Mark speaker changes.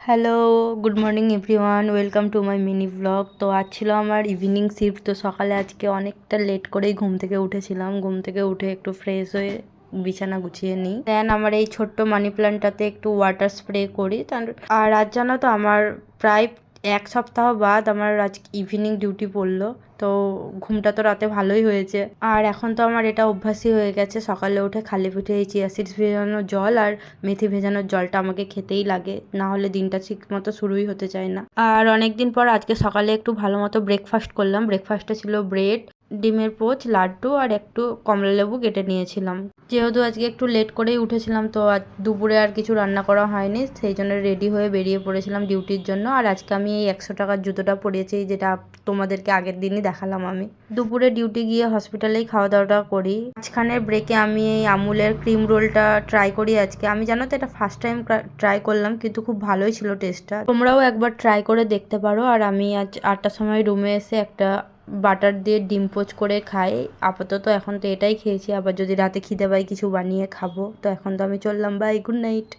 Speaker 1: Hello, good morning everyone, welcome to my mini blog. তো আজ ছিল আমার ইভিনিং শিফট। তো সকালে আজকে অনেকটা লেট করেই ঘুম থেকে উঠেছিলাম। ঘুম থেকে উঠে একটু ফ্রেশ হয়ে বিছানা গুছিয়ে নিই, দেন আমার এই ছোট্ট মানি প্ল্যান্টটাতে একটু ওয়াটার স্প্রে করি। আর আজ জানো তো আমার প্রায় এক সপ্তাহ বাদ আমার আজ ইভিনিং ডিউটি পড়লো। তো ঘুমটা তো রাতে ভালোই হয়েছে। আর এখন তো আমার এটা অভ্যাসই হয়ে গেছে, সকালে উঠে খালি পেটে এই চিয়া সিডস ভেজানো জল আর মেথি ভেজানোর জলটা আমাকে খেতেই লাগে, না হলে দিনটা ঠিক মতো শুরুই হতে চায় না। আর অনেকদিন পর আজকে সকালে একটু ভালো মতো ব্রেকফাস্ট করলাম। ব্রেকফাস্টে ছিল ব্রেড, ডিমের পোচ, লাড্ডু আর একটু কমলা লেবু কেটে নিয়েছিলাম। যেহেতু আজকে একটু লেট করেই উঠেছিলাম, তো আজ দুপুরে আর কিছু রান্না করা হয়নি, সেই জন্য রেডি হয়ে বেরিয়ে পড়েছিলাম ডিউটির জন্য। আর আজকে আমি এই 100 টাকার জুতোটা পরেছি, যেটা তোমাদেরকে আগের দিনই দেখালাম। আমি দুপুরে ডিউটি গিয়ে হসপিটালেই খাওয়া দাওয়াটা করি। মাঝখানের ব্রেকে আমি এই আমুলের ক্রিম রোলটা ট্রাই করি আজকে। আমি জানো তো এটা ফার্স্ট টাইম ট্রাই করলাম, কিন্তু খুব ভালোই ছিল টেস্টটা। তোমরাও একবার ট্রাই করে দেখতে পারো। আর আমি আজ 8টার সময় রুমে এসে একটা বাটার দিয়ে ডিম পোচ করে খাই। আপাতত এখন তো এটাই খেয়েছি, আবার যদি রাতে খিদে পাই কিছু বানিয়ে খাবো। তো এখন তো আমি চললাম, বাই, গুড নাইট।